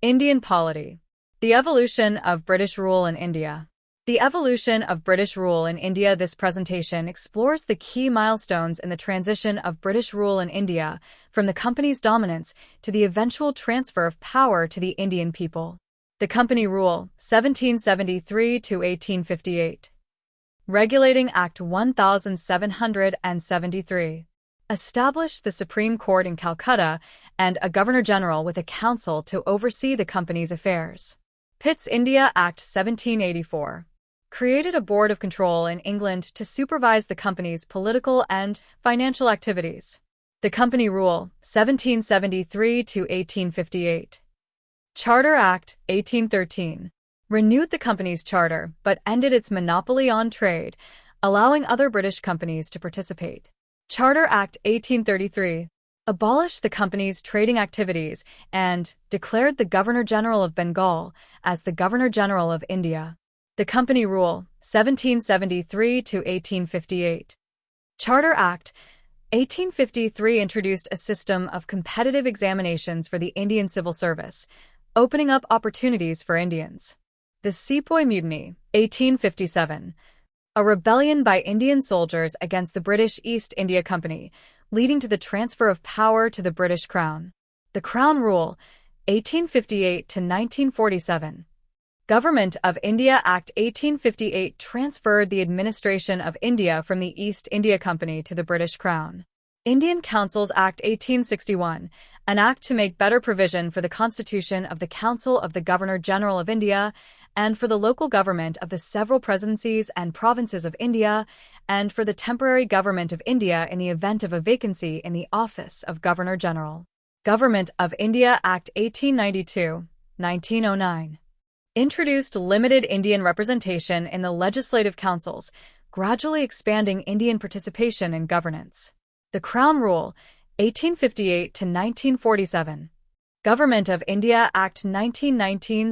Indian polity. The evolution of British rule in India. The evolution of British rule in India. This presentation explores the key milestones in the transition of British rule in India, from the company's dominance to the eventual transfer of power to the Indian people. The Company Rule, 1773 to 1858. Regulating Act 1773. Established the Supreme Court in Calcutta and a Governor-General with a council to oversee the company's affairs. Pitt's India Act 1784. Created a board of control in England to supervise the company's political and financial activities. The Company Rule, 1773 to 1858. Charter Act, 1813. Renewed the company's charter but ended its monopoly on trade, allowing other British companies to participate. Charter Act 1833 abolished the company's trading activities and declared the Governor-General of Bengal as the Governor-General of India. The Company Rule, 1773 to 1858. Charter Act 1853 introduced a system of competitive examinations for the Indian civil service, opening up opportunities for Indians. The Sepoy Mutiny, 1857. A rebellion by Indian soldiers against the British East India Company, leading to the transfer of power to the British Crown. The Crown Rule, 1858 to 1947. Government of India Act 1858 transferred the administration of India from the East India Company to the British Crown. Indian Councils Act 1861, an act to make better provision for the constitution of the Council of the Governor-General of India and for the local government of the several presidencies and provinces of India, and for the temporary government of India in the event of a vacancy in the office of Governor-General. Government of India Act 1892, 1909. Introduced limited Indian representation in the legislative councils, gradually expanding Indian participation in governance. The Crown Rule, 1858 to 1947. Government of India Act 1919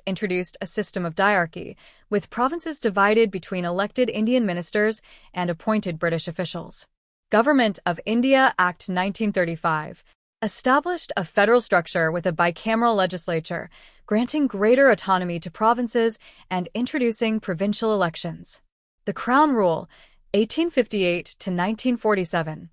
introduced a system of diarchy, with provinces divided between elected Indian ministers and appointed British officials. Government of India Act 1935 established a federal structure with a bicameral legislature, granting greater autonomy to provinces and introducing provincial elections. The Crown Rule, 1858 to 1947.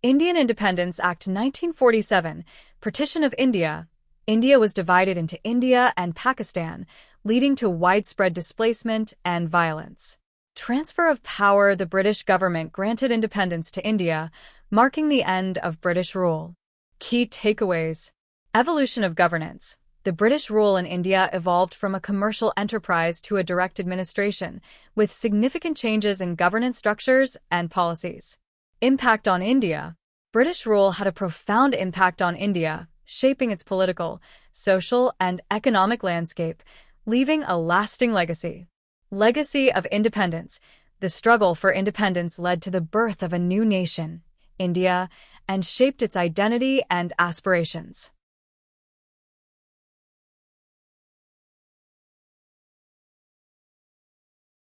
Indian Independence Act 1947, Partition of India. India was divided into India and Pakistan, leading to widespread displacement and violence. Transfer of power. The British government granted independence to India, marking the end of British rule. Key takeaways. Evolution of governance. The British rule in India evolved from a commercial enterprise to a direct administration, with significant changes in governance structures and policies. Impact on India. British rule had a profound impact on India, shaping its political, social, and economic landscape, leaving a lasting legacy. Legacy of independence. The struggle for independence led to the birth of a new nation, India, and shaped its identity and aspirations.